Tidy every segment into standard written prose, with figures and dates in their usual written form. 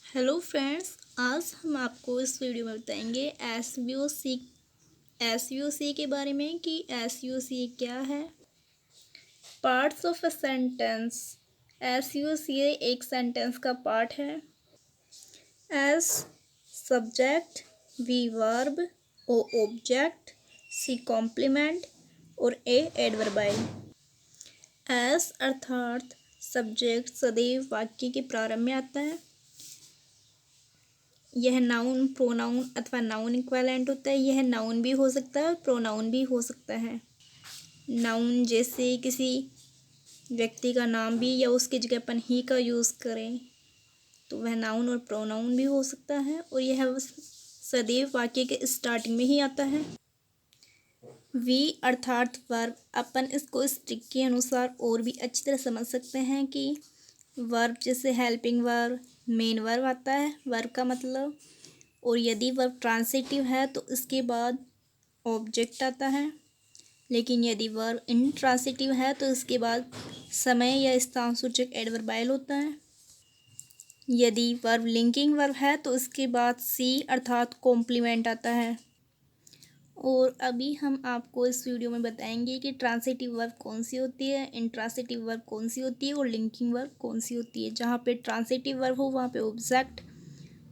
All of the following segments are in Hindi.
हेलो फ्रेंड्स, आज हम आपको इस वीडियो में बताएंगे एस यू सी के बारे में कि एस यू सी क्या है। Parts of a sentence. S you C एक सेंटेंस का पार्ट है। S subject, V verb, O object, C complement और ए एडवर्बाइल। एस अर्थात सब्जेक्ट सदैव वाक्य के प्रारंभ में आता है। यह नाउन, प्रोनाउन अथवा नाउन इक्विवेलेंट होता है। यह नाउन भी हो सकता है और प्रोनाउन भी हो सकता है। नाउन जैसे किसी व्यक्ति का नाम भी या उसकी जगह अपन ही का यूज़ करें तो वह नाउन और प्रोनाउन भी हो सकता है। और यह सदैव वाक्य के स्टार्टिंग में ही आता है। वी अर्थात वर्ब। अपन इसको इस ट्रिक के अनुसार और भी अच्छी तरह समझ सकते हैं कि वर्ब जैसे हेल्पिंग वर्ब, मेन वर्ब आता है वर्ब का मतलब। और यदि वर्ब ट्रांसिटिव है तो इसके बाद ऑब्जेक्ट आता है। लेकिन यदि वर्ब इंट्रांसिटिव है तो इसके बाद समय या स्थान सूचक एडवर्बाइल होता है। यदि वर्ब लिंकिंग वर्ब है तो इसके बाद सी अर्थात कॉम्प्लीमेंट आता है। और अभी हम आपको इस वीडियो में बताएंगे कि ट्रांसिटिव वर्ब कौन सी होती है, इंट्रांसिटिव वर्ब कौन सी होती है और लिंकिंग वर्ब कौन सी होती है। जहाँ पे ट्रांसिटिव वर्ब हो वहाँ पे ऑब्जेक्ट,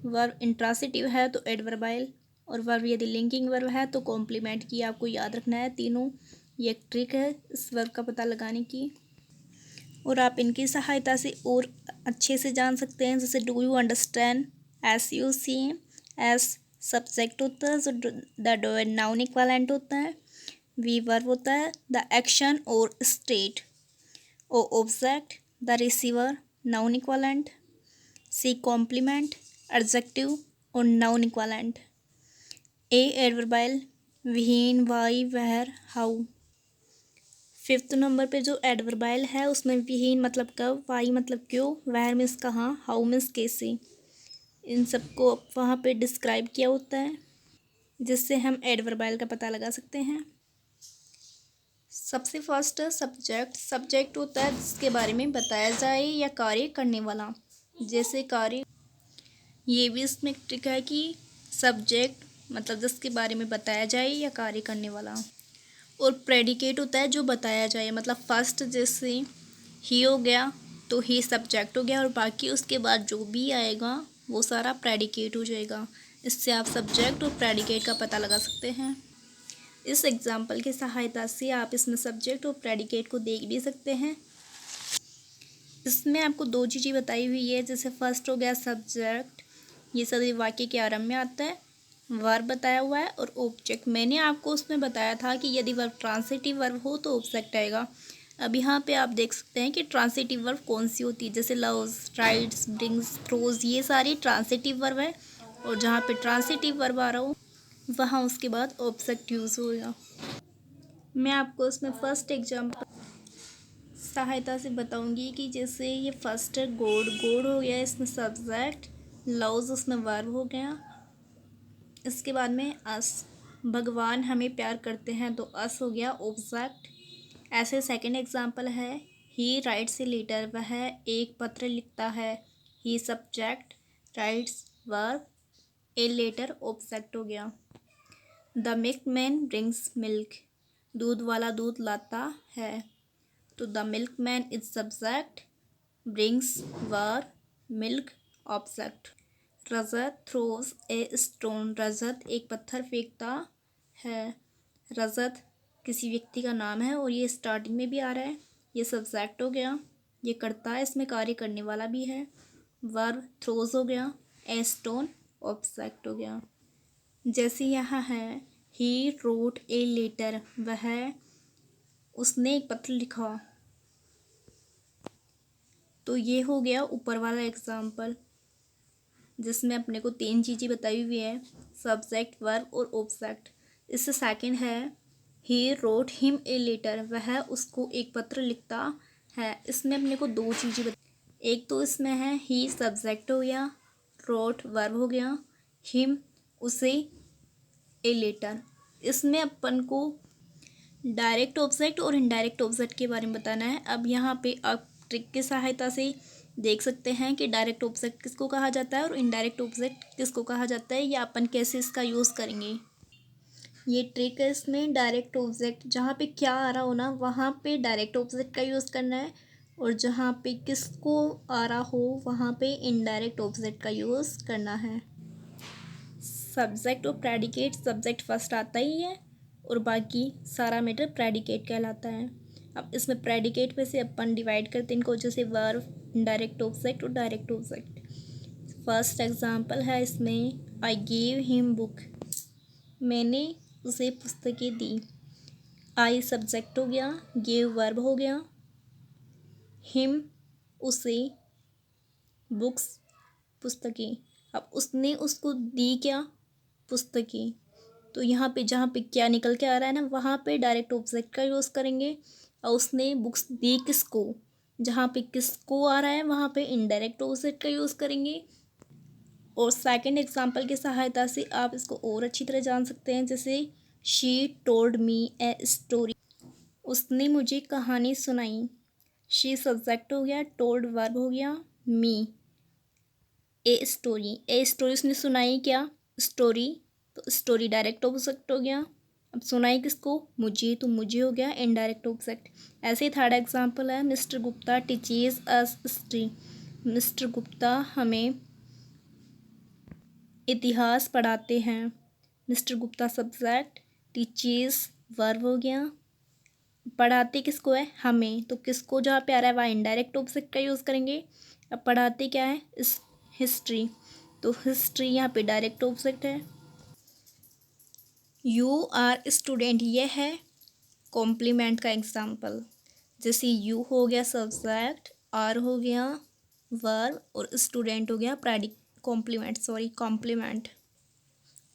वर्ब इंट्रांसिटिव है तो एडवर्बाइल, और वर्ब यदि लिंकिंग वर्ब है तो कॉम्प्लीमेंट की। आपको याद रखना है तीनों। ये एक ट्रिक है इस वर्ब का पता लगाने की और आप इनकी सहायता से और अच्छे से जान सकते हैं। जैसे do you understand, as you see. S subject होता है जो द नाउन इक्विवेलेंट होता है। वी वर्ब होता है द एक्शन और state. O object the receiver noun equivalent. C complement adjective और noun equivalent. A adverbial when, why, where, how. Fifth number पे जो एडवर्बाइल है उसमें व्हेन मतलब कब, व्हाई मतलब क्यों, वेयर मीन्स कहाँ, हाउ मीन्स कैसे। इन सबको वहाँ पे डिस्क्राइब किया होता है जिससे हम एडवर्बाइल का पता लगा सकते हैं। सबसे फर्स्ट है सब्जेक्ट। सब्जेक्ट होता है जिसके बारे में बताया जाए या कार्य करने वाला। जैसे कार्य, ये भी इसमें ट्रिक है कि सब्जेक्ट मतलब जिसके बारे में बताया जाए या कार्य करने वाला। और प्रेडिकेट होता है जो बताया जाए, मतलब फर्स्ट जैसे ही हो गया तो ही सब्जेक्ट हो गया और बाकी उसके बाद जो भी आएगा वो सारा प्रेडिकेट हो जाएगा। इससे आप सब्जेक्ट और प्रेडिकेट का पता लगा सकते हैं। इस एग्जाम्पल की सहायता से आप इसमें सब्जेक्ट और प्रेडिकेट को देख भी सकते हैं। इसमें आपको दो चीज़ें बताई हुई है। जैसे फर्स्ट हो गया सब्जेक्ट, ये सभी वाक्य के आरंभ में आता है। वर्ब बताया हुआ है और ऑब्जेक्ट। मैंने आपको उसमें बताया था कि यदि वर्ब ट्रांसिटिव वर्ब हो तो ऑब्जेक्ट आएगा। अब यहाँ पे आप देख सकते हैं कि ट्रांसिटिव वर्ब कौन सी होती है। जैसे लव्स, राइड्स, ब्रिंग्स, थ्रोज, ये सारी ट्रांसिटिव वर्ब है। और जहाँ पे ट्रांसिटिव वर्ब आ रहा हो वहाँ उसके बाद ऑब्जेक्ट यूज़ होगा। मैं आपको इसमें फर्स्ट एग्जाम्पल सहायता से बताऊंगी कि जैसे ये फर्स्ट है गॉड। गॉड हो गया इसमें सब्जेक्ट, लव्स उसमें वर्ब हो गया। इसके बाद में अस, भगवान हमें प्यार करते हैं तो अस हो गया ऑब्जेक्ट। ऐसे सेकंड एग्जांपल है ही राइट्स ए लेटर, वह एक पत्र लिखता है। He subject, writes verb, a letter object हो गया। द मिल्कमैन ब्रिंग्स मिल्क, दूध वाला दूध लाता है तो the milkman is subject, brings verb, milk object. Rajat throws a stone, Rajat एक पत्थर फेंकता है। रजत किसी व्यक्ति का नाम है और ये स्टार्टिंग में भी आ रहा है। ये सब्जेक्ट हो गया, ये करता है, इसमें कार्य करने वाला भी है। वर्ब थ्रोज हो गया, ए स्टोन ऑब्जेक्ट हो गया। जैसे यहाँ है ही रोट ए लेटर, वह उसने एक पत्र लिखा, तो ये हो गया ऊपर वाला एग्जाम्पल जिसमें अपने को तीन चीज़ें बताई हुई है, सब्जेक्ट, वर्ब और ऑब्जेक्ट। इससे सेकंड है ही रोट हिम ए लेटर, वह उसको एक पत्र लिखता है। इसमें अपने को दो चीज़ें एक तो इसमें है ही सब्जेक्ट हो गया, रोट वर्ब हो गया, हिम उसे ए लेटर। इसमें अपन को डायरेक्ट ऑब्जेक्ट और इनडायरेक्ट ऑब्जेक्ट के बारे में बताना है। अब यहाँ पे आप ट्रिक की सहायता से देख सकते हैं कि डायरेक्ट ऑब्जेक्ट किसको कहा जाता है और इनडायरेक्ट ऑब्जेक्ट किसको कहा जाता है, या अपन कैसे इसका यूज़ करेंगे। ये ट्रिक है इसमें, डायरेक्ट ऑब्जेक्ट जहाँ पे क्या आ रहा हो ना वहाँ पे डायरेक्ट ऑब्जेक्ट का यूज़ करना है, और जहाँ पे किसको आ रहा हो वहाँ पे इनडायरेक्ट ऑब्जेक्ट का यूज़ करना है। सब्जेक्ट और प्रेडिकेट, सब्जेक्ट फर्स्ट आता ही है और बाकी सारा मैटर प्रेडिकेट कहलाता है। अब इसमें प्रेडिकेट में से अपन डिवाइड करते हैं इनको, जैसे वर्ब, इनडायरेक्ट ऑब्जेक्ट और डायरेक्ट ऑब्जेक्ट। फर्स्ट एग्जांपल है इसमें, आई गिव हिम बुक, मैंने उसे पुस्तकें दी। आई सब्जेक्ट हो गया, गिव वर्ब हो गया, हिम उसे, बुक्स पुस्तकें। अब उसने उसको दी क्या, पुस्तकें। तो यहाँ पे जहाँ पे क्या निकल के आ रहा है ना वहाँ पे डायरेक्ट ऑब्जेक्ट का यूज़ करेंगे, और उसने बुक्स दी किसको, जहाँ पे किसको आ रहा है वहाँ पे इनडायरेक्ट ऑब्जेक्ट का यूज़ करेंगे। और सेकंड एग्जांपल की सहायता से आप इसको और अच्छी तरह जान सकते हैं, जैसे she told me a story, उसने मुझे कहानी सुनाई। शी सब्जेक्ट हो गया, टोल्ड वर्ब हो गया, मी ए स्टोरी, ए स्टोरी उसने सुनाई क्या, स्टोरी, तो स्टोरी डायरेक्ट ऑब्जेक्ट हो गया। अब सुनाई किसको, मुझे, तो मुझे हो गया इनडायरेक्ट ऑब्जेक्ट। ऐसे ही थर्ड एग्जांपल है, मिस्टर गुप्ता टीचेज अस हिस्ट्री, मिस्टर गुप्ता हमें इतिहास पढ़ाते हैं। Mister Gupta subject, teaches verb हो गया, पढ़ाते किसको है, हमें, तो किसको जहाँ पे आ रहा है वहाँ इनडायरेक्ट ऑब्जेक्ट का यूज़ करेंगे। अब पढ़ाते क्या है, इस हिस्ट्री, तो हिस्ट्री यहाँ पे डायरेक्ट ऑब्जेक्ट है। यू आर स्टूडेंट, ये है कॉम्प्लीमेंट का एग्जाम्पल, जैसे यू हो गया सब्जेक्ट, आर हो गया वर्ब और स्टूडेंट हो गया कॉम्प्लीमेंट।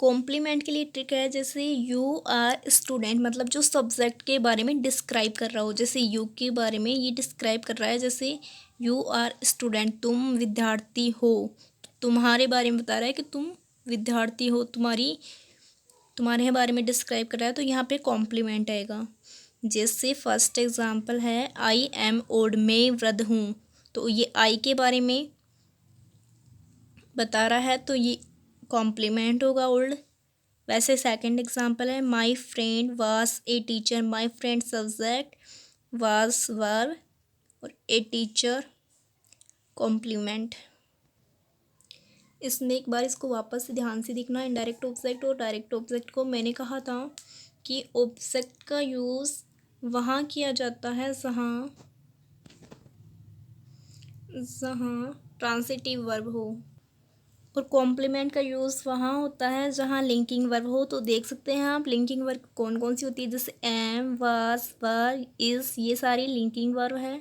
कॉम्प्लीमेंट के लिए ट्रिक है, जैसे यू आर स्टूडेंट मतलब जो सब्जेक्ट के बारे में डिस्क्राइब कर रहा हो, जैसे यू के बारे में ये डिस्क्राइब कर रहा है, जैसे यू आर स्टूडेंट, तुम विद्यार्थी हो, तुम्हारे बारे में बता रहा है कि तुम विद्यार्थी हो, तुम्हारे बारे में डिस्क्राइब कर रहा है, तो यहाँ पे कॉम्प्लीमेंट आएगा। जैसे फर्स्ट एग्जांपल है, आई एम ओल्ड, मैं वृद्ध हूँ, तो ये आई के बारे में बता रहा है तो ये कॉम्प्लीमेंट होगा ओल्ड। वैसे सेकंड एग्जांपल है, my friend was a teacher, my friend subject, was verb और ए टीचर कॉम्प्लीमेंट। इसमें एक बार इसको वापस से ध्यान से देखना, इनडायरेक्ट ऑब्जेक्ट और डायरेक्ट ऑब्जेक्ट को। मैंने कहा था कि ऑब्जेक्ट का यूज़ वहाँ किया जाता है जहाँ ट्रांसिटिव वर्ब हो, और कॉम्प्लीमेंट का यूज़ वहाँ होता है जहाँ लिंकिंग वर्ब हो। तो देख सकते हैं आप लिंकिंग वर्ब कौन कौन सी होती है, जैसे एम, वाज, वर, इज़, ये सारी लिंकिंग वर्ब है।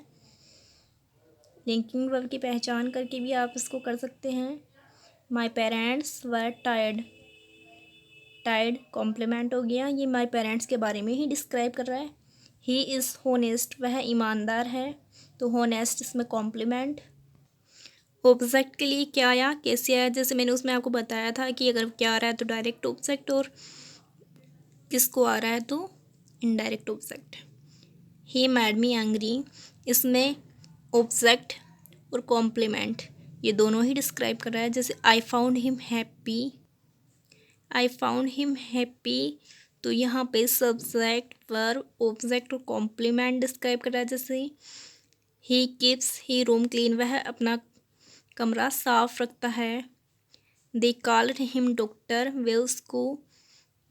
लिंकिंग वर्ब की पहचान करके भी आप इसको कर सकते हैं। My parents were tired, tired complement हो गया, ये माई पेरेंट्स के बारे में ही डिस्क्राइब कर रहा है। ही इज़ होनेस्ट, वह ईमानदार है, तो होनेस्ट इसमें कॉम्प्लीमेंट। ऑब्जेक्ट के लिए क्या आया, कैसे आया, जैसे मैंने उसमें आपको बताया था कि अगर क्या आ रहा है तो डायरेक्ट ऑब्जेक्ट, और किसको आ रहा है तो इनडायरेक्ट ऑब्जेक्ट। ही मैड मी एंग्री, इसमें ऑब्जेक्ट और कॉम्प्लीमेंट ये दोनों ही डिस्क्राइब कर रहा है। जैसे I found him happy, I found him happy, तो यहाँ पे सब्जेक्ट, वर्ब, ऑब्जेक्ट और कॉम्प्लीमेंट डिस्क्राइब कर रहा है। जैसे he keeps he room clean, वह अपना कमरा साफ रखता है। दे कॉल्ड हिम डॉक्टर, वे उसको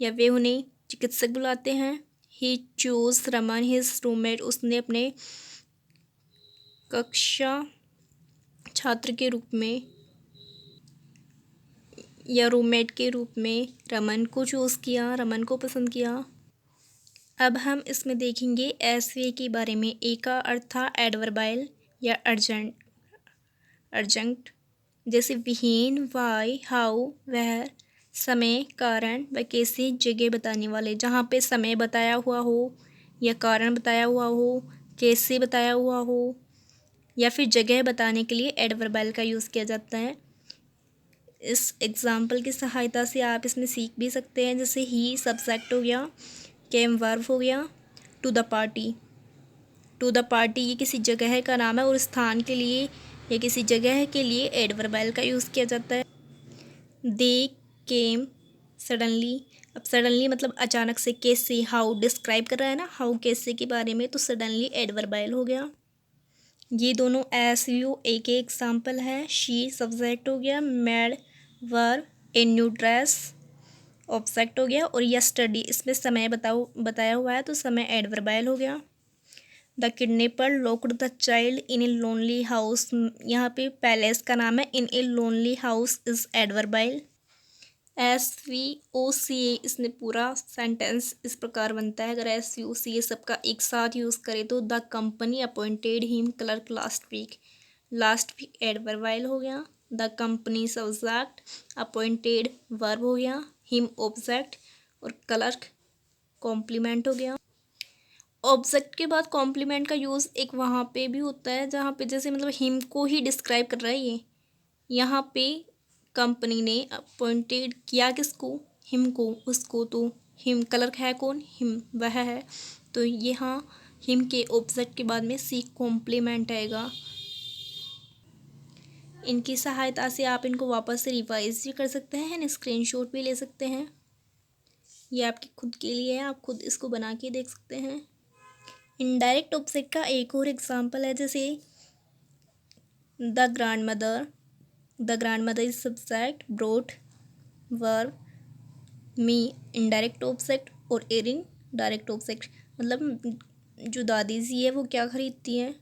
या वे उन्हें चिकित्सक बुलाते हैं। ही चूज रमन हिज रूममेट, उसने अपने कक्षा छात्र के रूप में या रूममेट के रूप में रमन को चूज़ किया, रमन को पसंद किया। अब हम इसमें देखेंगे एसवे के बारे में। ए का अर्थ था एडवर्बाइल या अर्जेंट, जैसे विहीन, वाई, हाउ, वह, समय, कारण व कैसे, जगह बताने वाले, जहाँ पे समय बताया हुआ हो या कारण बताया हुआ हो, कैसे बताया हुआ हो या फिर जगह बताने के लिए एडवर्बाइल का यूज़ किया जाता है। इस एग्ज़ाम्पल की सहायता से आप इसमें सीख भी सकते हैं, जैसे ही सब्जेक्ट हो गया, केम वर्ब हो गया, to the party, to the party ये किसी जगह का नाम है और स्थान के लिए या किसी जगह के लिए एडवर्बाइल का यूज़ किया जाता है। दे केम सडनली, अब सडनली मतलब अचानक से, कैसे, हाउ डिस्क्राइब कर रहा है ना, हाउ कैसे के बारे में, तो सडनली एडवर्बाइल हो गया। ये दोनों एस यू एक एग्जाम्पल है। शी सब्जेक्ट हो गया, mad verb, a new dress object हो गया, और यस्टरडे इसमें समय बताया हुआ है तो समय एडवर्बाइल हो गया। The kidnapper locked the child in a lonely house, यहाँ पे पैलेस का नाम है, in a lonely house is adverbial. SVOCA इसमें पूरा सेंटेंस इस प्रकार बनता है, अगर SVOCA सबका एक साथ यूज़ करें तो the company appointed him clerk last week adverbial हो गया। The company subject, appointed verb हो गया, हिम ऑब्जेक्ट और क्लर्क कॉम्प्लीमेंट हो गया। ऑब्जेक्ट के बाद कॉम्प्लीमेंट का यूज़ एक वहाँ पे भी होता है जहाँ पे जैसे मतलब हिम को ही डिस्क्राइब कर रहा है ये, यहाँ पे कंपनी ने अपॉइंटेड किया किसको, हिम को, उसको, तो हिम क्लर्क है कौन, हिम वह है, तो यहाँ हिम के ऑब्जेक्ट के बाद में सी कॉम्प्लीमेंट आएगा। इनकी सहायता से आप इनको वापस से रिवाइज भी कर सकते हैं, स्क्रीनशॉट भी ले सकते हैं। ये आपकी खुद के लिए है, आप खुद इसको बना के देख सकते हैं। इनडायरेक्ट ऑब्जेक्ट का एक और एग्जांपल है, जैसे the grand mother is subject, brought verb, me indirect object और एरिंग डायरेक्ट ऑब्जेक्ट, मतलब जो दादी जी है वो क्या खरीदती हैं,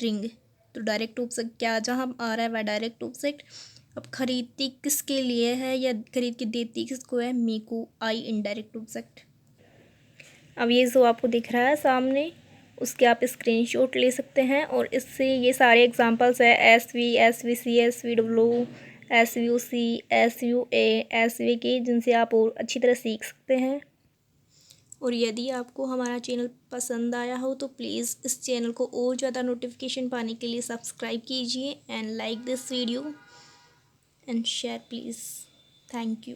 रिंग, तो डायरेक्ट ऑब्जेक्ट क्या जहाँ आ रहा है वह डायरेक्ट ऑब्जेक्ट। अब खरीदती किसके लिए है या खरीद के देती किसको है, मी को, आई इनडायरेक्ट ऑब्जेक्ट। अब ये जो आपको दिख रहा है सामने, उसके आप स्क्रीनशॉट ले सकते हैं, और इससे ये सारे एग्जांपल्स है SV, SVC, SVW, SVOC, SUA, SVK, जिनसे आप और अच्छी तरह सीख सकते हैं। और यदि आपको हमारा चैनल पसंद आया हो तो प्लीज़ इस चैनल को और ज़्यादा नोटिफिकेशन पाने के लिए सब्सक्राइब कीजिए and like this video and share please. Thank you.